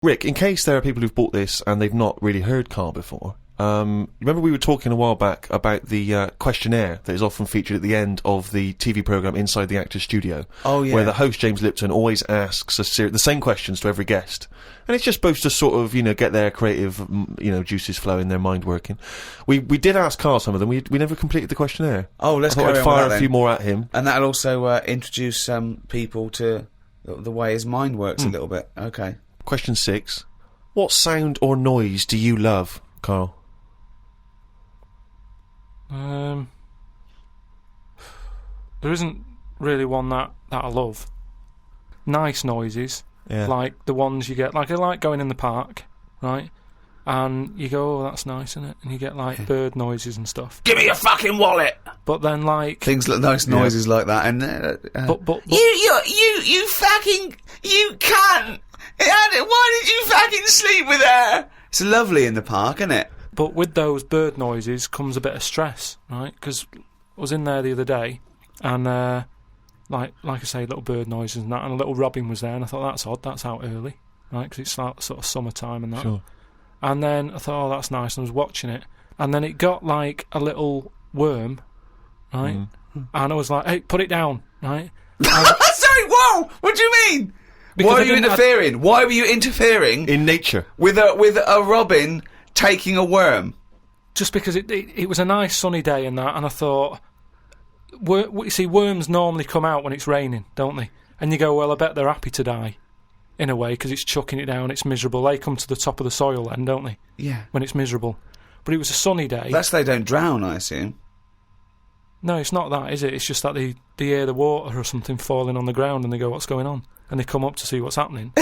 Rick, in case there are people who've bought this and they've not really heard Carl before, remember we were talking a while back about the questionnaire that is often featured at the end of the TV programme Inside the Actors Studio? Oh, yeah. Where the host, James Lipton, always asks the same questions to every guest. And it's just supposed to sort of, get their creative, juices flowing, their mind working. We did ask Carl some of them. We never completed the questionnaire. Oh, let's I thought carry I'd on fire with that a few then. more at him. And that'll also introduce people to the way his mind works a little bit. Okay. Question 6. What sound or noise do you love, Carl? There isn't really one that I love. Nice noises, like the ones you get. Like I like going in the park, right? And you go, oh, that's nice, isn't it? And you get like bird noises and stuff. Give me your fucking wallet. But then like things like nice noises like that, and but you fucking cunt. Why did you fucking sleep with her? It's lovely in the park, isn't it? But with those bird noises comes a bit of stress, right? Because I was in there the other day, and like I say, little bird noises and that, and a little robin was there, and I thought, that's odd, that's out early, right? Because it's like sort of summertime and that. Sure. And then I thought, oh, that's nice, and I was watching it, and then it got like a little worm, right? And I was like, hey, put it down, right? Sorry, whoa! What do you mean? Because Why are you interfering? Why were you interfering in nature with a robin taking a worm? Just because it was a nice sunny day and that, and I thought, you see, worms normally come out when it's raining, don't they? And you go, well, I bet they're happy to die, in a way, because it's chucking it down, it's miserable. They come to the top of the soil then, don't they? Yeah. When it's miserable. But it was a sunny day. That's they don't drown, I assume. No, it's not that, is it? It's just that they hear the water or something falling on the ground and they go, what's going on? And they come up to see what's happening.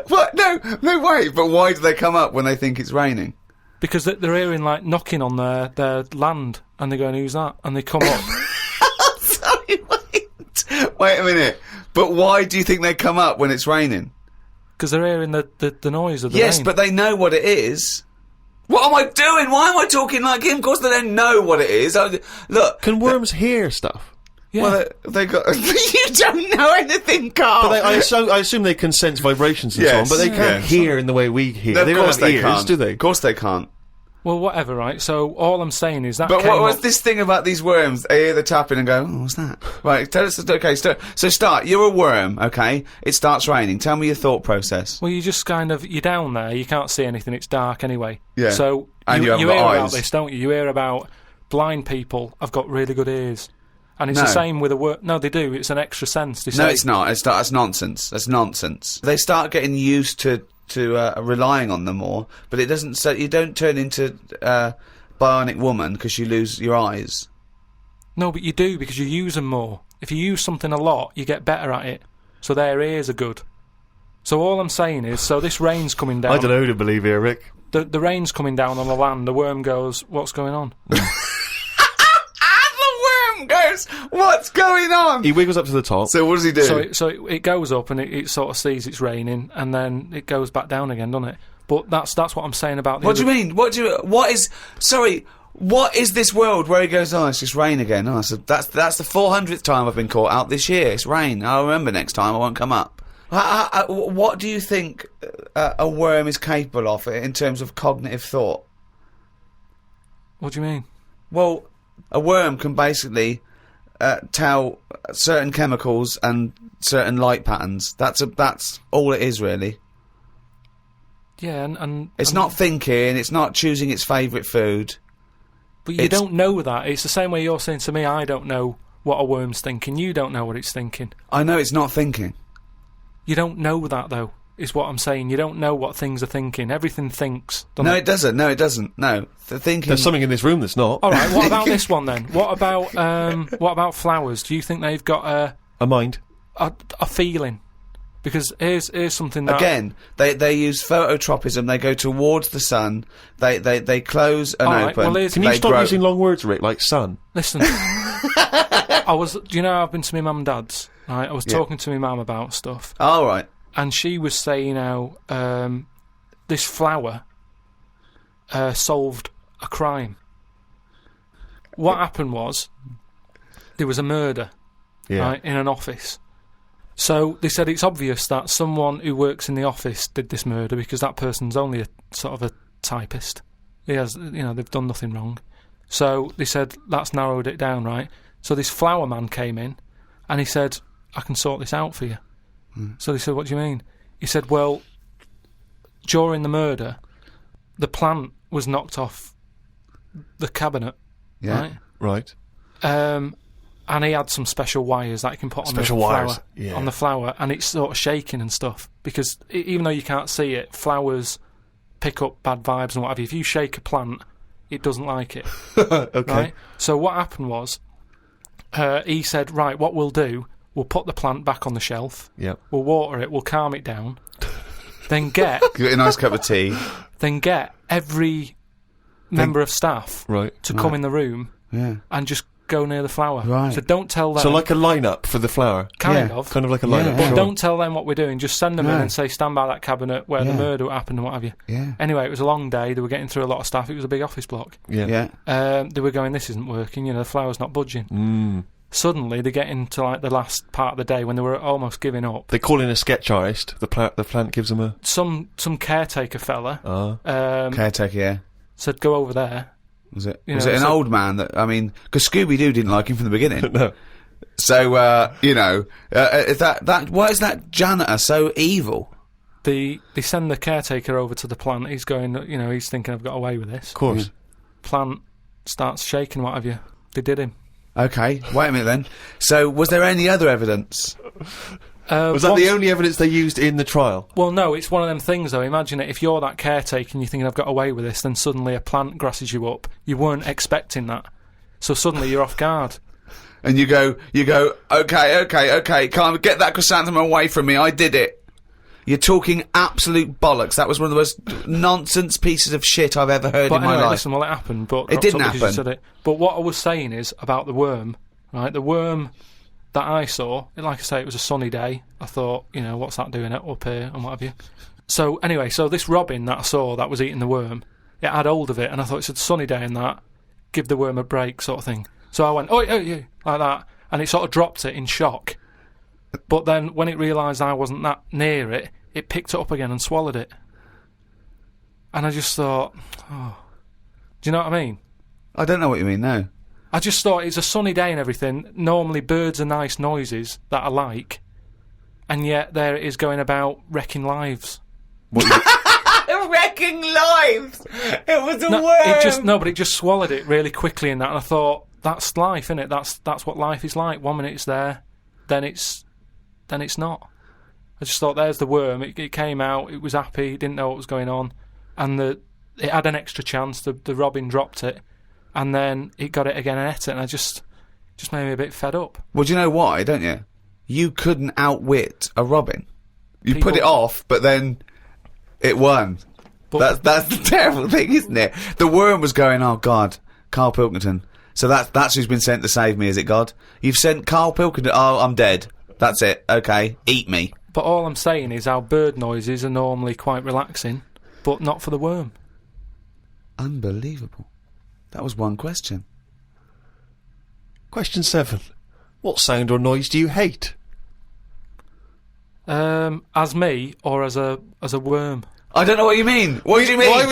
What? No way. But why do they come up when they think it's raining? Because they're hearing, like, knocking on their land, and they're going, who's that? And they come up. Sorry, wait a minute. But why do you think they come up when it's raining? Because they're hearing the noise of the rain. Yes, but they know what it is. What am I doing? Why am I talking like him? Of course they don't know what it is. Look. Can worms hear stuff? Yeah. Well, they got... You don't know anything, Carl! But I assume they can sense vibrations and so on, but they can't hear in the way we hear. No, they don't have ears, can't. do they? Of course they can't. Well, whatever, right? So all I'm saying is that. But what was this thing about these worms? They hear the tapping and go, oh, what's that? Right, tell us. Okay, so start. You're a worm, okay? It starts raining. Tell me your thought process. Well, you just you're down there. You can't see anything. It's dark anyway. Yeah. So and you hear eyes. about this, don't you? You hear about blind people have got really good ears. And it's the same with a worm. No, they do. It's an extra sense. They say. No, it's not. That's nonsense. That's nonsense. They start getting used to relying on them more, but it doesn't. So you don't turn into bionic woman because you lose your eyes. No, but you do, because you use them more. If you use something a lot, you get better at it. So their ears are good. So all I'm saying is, so this rain's coming down. I don't know who to believe here, Rick. The rain's coming down on the land. The worm goes, what's going on? Goes, what's going on? He wiggles up to the top. So what does he do? So it goes up and it sort of sees it's raining, and then it goes back down again, doesn't it? But that's what I'm saying about the. What do you mean? What is this world where he goes, oh, it's just rain again? Oh, so that's the 400th time I've been caught out this year. It's rain. I'll remember next time. I won't come up. What do you think a worm is capable of in terms of cognitive thought? What do you mean? Well, a worm can basically tell certain chemicals and certain light patterns. That's all it is, really. Yeah, and it's not thinking. It's not choosing its favourite food. But you don't know that. It's the same way you're saying to me, I don't know what a worm's thinking. You don't know what it's thinking. I know it's not thinking. You don't know that, though, is what I'm saying. You don't know what things are thinking. Everything thinks. No, it doesn't. No, it doesn't. No. The thinking... There's something in this room that's not. All right, what about this one, then? What about flowers? Do you think they've got a mind? A feeling? Because here's something that... Again, they use phototropism. They go towards the sun. They close and open. Well, can you stop using long words, Rick, like sun? Listen. Do you know I've been to my mum and dad's? Right, I was talking to my mum about stuff. Oh, right. And she was saying how this flower solved a crime. What happened was there was a murder right, in an office, So they said it's obvious that someone who works in the office did this murder because that person's only a sort of a typist. He has, they've done nothing wrong. So they said that's narrowed it down, right? So this flower man came in and he said, I can sort this out for you. So they said, what do you mean? He said, well, during the murder, the plant was knocked off the cabinet, Yeah. Right. and he had some special wires that he can put on Special the flower, wires, yeah. on the flower, and it's sort of shaking and stuff because even though you can't see it, flowers pick up bad vibes and what have you. If you shake a plant, it doesn't like it. Okay. Right? So what happened was, he said, right, what we'll do, we'll put the plant back on the shelf, Yeah. we'll water it, we'll calm it down, then get Get a nice cup of tea. every member of staff Right. to come in the room Yeah. and just go near the flower. Right. So don't tell them. So like a lineup for the flower. kind Yeah. of. Kind of like a Yeah. lineup. But sure. Don't tell them what we're doing. Just send them in No. and say, stand by that cabinet where the Yeah. murder happened and what have you. Yeah. Anyway, it was a long day. They were getting through a lot of stuff. It was a big office block. Yeah. Yeah. They were going, this isn't working. The flower's not budging. Suddenly, they get into like the last part of the day when they were almost giving up. They call in a sketch artist. The plant gives them a... Some caretaker fella Caretaker, yeah. said, go over there. Was it? You Was know, it an so- old man that, because Scooby-Doo didn't like him from the beginning. No. So, is why is that janitor so evil? They send the caretaker over to the plant. He's going, he's thinking, I've got away with this. Of course. Plant starts shaking, what have you. They did him. Okay, wait a minute then. So, was there any other evidence? Was that the only evidence they used in the trial? Well, no, it's one of them things, though. Imagine it, if you're that caretaker and you're thinking, I've got away with this, then suddenly a plant grasses you up. You weren't expecting that. So suddenly you're off guard. And you go, okay, can't get that chrysanthemum away from me, I did it. You're talking absolute bollocks. That was one of the most nonsense pieces of shit I've ever heard But in my anyway, life. listen, well, it happened, but... It didn't because you happen. said it. But what I was saying is about the worm, right? The worm that I saw, like I say, it was a sunny day. I thought, what's that doing up here and what have you. So, anyway, this robin that I saw that was eating the worm, it had hold of it, and I thought it's a sunny day and that, give the worm a break sort of thing. So I went, oh, like that, and it sort of dropped it in shock. But then when it realised I wasn't that near it, it picked it up again and swallowed it. And I just thought, oh, do you know what I mean? I don't know what you mean, no. I just thought it's a sunny day and everything. Normally birds are nice noises that I like, and yet there it is going about wrecking lives. Wrecking lives! It was a worm! But it just swallowed it really quickly in that, and I thought, that's life, innit? That's what life is like. 1 minute it's there, then it's not. I just thought, there's the worm. It came out, it was happy, it didn't know what was going on, and it had an extra chance. The robin dropped it, and then it got it again and ate it, and I just made me a bit fed up. Well, do you know why, don't you? You couldn't outwit a robin. You People- put it off, but then it won. But- That's the terrible thing, isn't it? The worm was going, oh God, Carl Pilkington. So that's who's been sent to save me, is it God? You've sent Carl Pilkington, oh, I'm dead. That's it, okay, eat me. But all I'm saying is how bird noises are normally quite relaxing, but not for the worm. Unbelievable. That was one question. Question 7. What sound or noise do you hate? As me or as a worm? I don't know what you mean. What do you mean? Why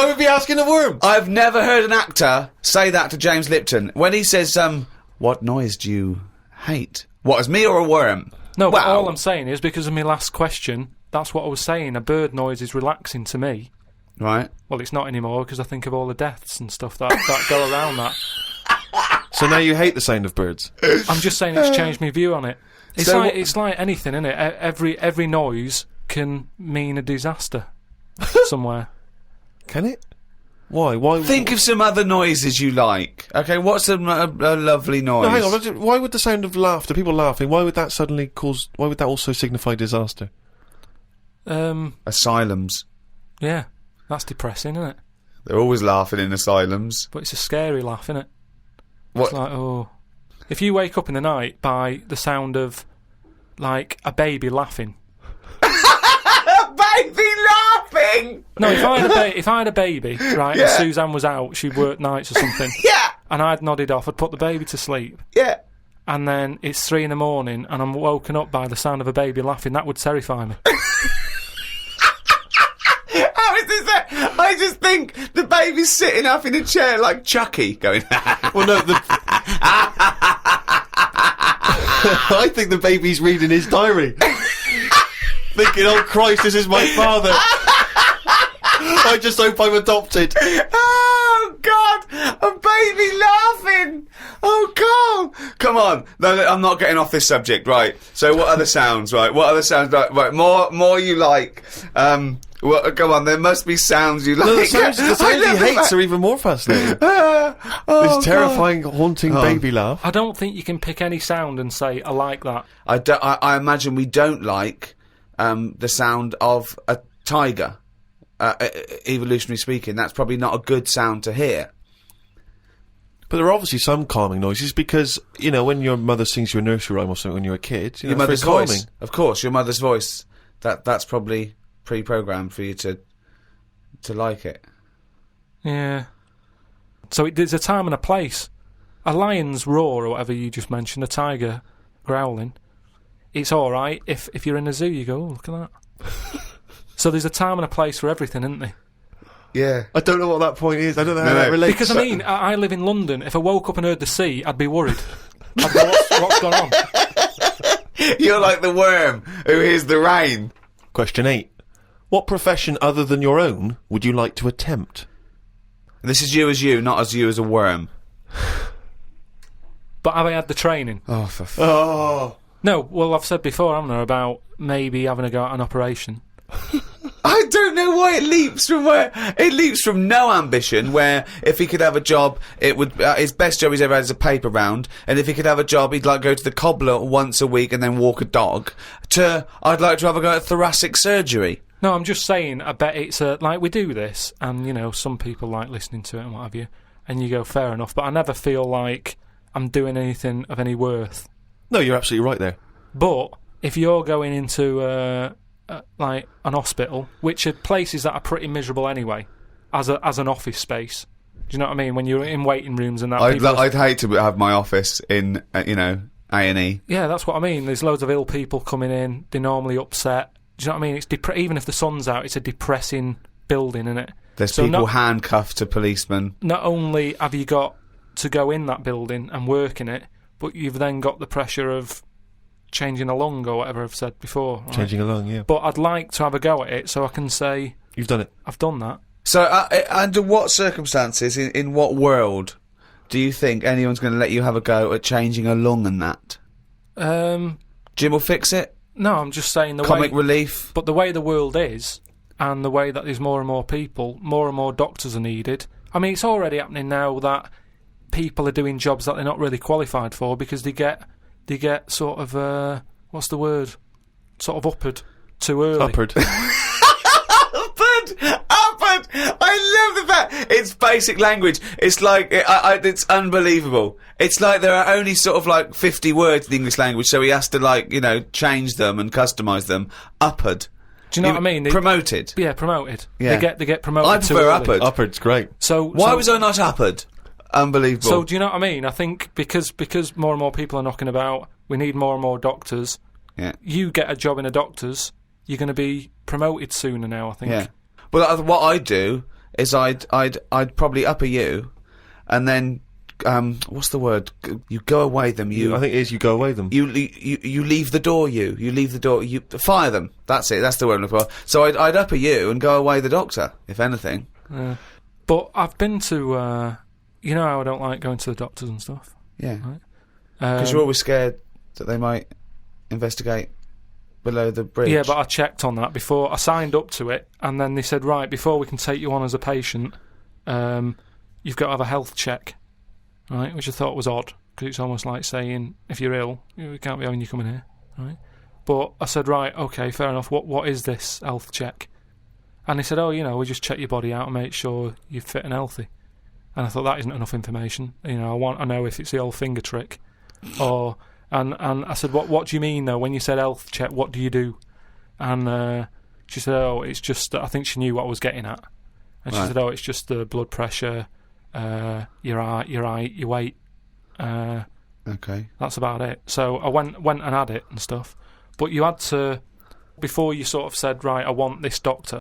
would we be asking a worm? I've never heard an actor say that to James Lipton. When he says, what noise do you hate? What, as me or a worm? No, but Wow. all I'm saying is because of my last question, that's what I was saying. A bird noise is relaxing to me. Right. Well, it's not anymore because I think of all the deaths and stuff that go around that. So now you hate the sound of birds? I'm just saying it's changed my view on it. It's So it's like anything, isn't it? Every noise can mean a disaster somewhere. Can it? Why? Why? Think of some other noises you like. Okay, what's a lovely noise? No, hang on. Why would the sound of laughter, people laughing, why would that suddenly cause... Why would that also signify disaster? Asylums. Yeah, that's depressing, isn't it? They're always laughing in asylums. But it's a scary laugh, isn't it? What? It's like, oh... If you wake up in the night by the sound of, like, a baby laughing... Baby laughing! No, if I had a baby, right, Yeah. and Suzanne was out, she worked nights or something, Yeah! and I'd nodded off, I'd put the baby to sleep, Yeah. and then it's 3 a.m, and I'm woken up by the sound of a baby laughing, that would terrify me. How is this that? I just think the baby's sitting up in a chair like Chucky, going. Well, no, I think the baby's reading his diary, thinking, "Oh Christ, this is my father. I just hope I'm adopted." Oh God, a baby laughing. Oh God, come on. No, I'm not getting off this subject. Right. So, what other sounds? Right. What other sounds? Right. More you like. Well, come on, there must be sounds you like. No, the sounds he hates are even more fascinating. This terrifying, haunting baby laugh. I don't think you can pick any sound and say, I like that. I imagine we don't like the sound of a tiger, evolutionary speaking. That's probably not a good sound to hear. But there are obviously some calming noises because, you know, when your mother sings you a nursery rhyme or something when you're a kid, you know, your mother's it's very voice. calming. Of course, your mother's voice. That's probably pre-programmed for you to like it. Yeah. So there's a time and a place. A lion's roar, or whatever you just mentioned, a tiger growling, it's alright. If you're in a zoo, you go, oh, look at that. So there's a time and a place for everything, isn't there? Yeah. I don't know what that point is. I don't know how that relates. Because, I mean, I live in London. If I woke up and heard the sea, I'd be worried. I'd go, what's going on? You're like the worm who hears the rain. Question 8. What profession other than your own would you like to attempt? This is you as you, not as you as a worm. But have I had the training? Oh, Oh. No, well, I've said before, haven't I, about maybe having a go at an operation. I don't know why it leaps from where it leaps from no ambition. Where if he could have a job, it would his best job he's ever had is a paper round, and if he could have a job, he'd like go to the cobbler once a week and then walk a dog. To I'd like to have a go at thoracic surgery. No, I'm just saying. I bet it's like we do this, and you know, some people like listening to it and what have you, and you go fair enough. But I never feel like I'm doing anything of any worth. No, you're absolutely right there. But if you're going into like an hospital, which are places that are pretty miserable anyway, as an office space. Do you know what I mean? When you're in waiting rooms and that. I'd hate to have my office in A&E. Yeah, that's what I mean. There's loads of ill people coming in. They're normally upset. Do you know what I mean? It's even if the sun's out, it's a depressing building, isn't it? There's people handcuffed to policemen. Not only have you got to go in that building and work in it, but you've then got the pressure of changing a lung or whatever I've said before. Right? Changing a lung, yeah. But I'd like to have a go at it so I can say... You've done it. I've done that. So under what circumstances, in what world, do you think anyone's going to let you have a go at changing a lung and that? Jim will fix it? No, I'm just saying Comic relief? But the way the world is, and the way that there's more and more people, more and more doctors are needed. I mean, it's already happening now that people are doing jobs that they're not really qualified for because they get sort of, what's the word? Sort of uppered too early. Uppered. Uppered! I love the fact it's basic language. It's like it's unbelievable. It's like there are only sort of like 50 words in the English language, so he has to change them and customise them. Uppered. Do you know what I mean? Promoted. Yeah, promoted. Yeah. They get promoted. I prefer uppered. Uppered's great. So why was I not uppered? Unbelievable. So do you know what I mean? I think because more and more people are knocking about, we need more and more doctors. Yeah. You get a job in a doctor's, you're going to be promoted sooner now, I think. Yeah. Well, what I'd do is I'd probably upper you, and then what's the word? You go away them. I think it is you go away them. You leave the door. You leave the door. You fire them. That's it. That's the word I'm looking for. So I'd upper you and go away the doctor, if anything. But I've been to. You know how I don't like going to the doctors and stuff. Yeah. Right? Because you're always scared that they might investigate below the bridge. Yeah, but I checked on that before. I signed up to it, and then they said, right, before we can take you on as a patient, you've got to have a health check, right? Which I thought was odd, because it's almost like saying, if you're ill, we can't be having you coming here, right? But I said, right, okay, fair enough, what is this health check? And they said, we just check your body out and make sure you're fit and healthy. And I thought, that isn't enough information. I want to know if it's the old finger trick, or... And I said, what do you mean, though? When you said health check, what do you do? And she said, it's just... I think she knew what I was getting at. And she said, it's just the blood pressure, your height, your weight, Okay. That's about it. So I went and had it and stuff. But you had to, before you sort of said, right, I want this doctor,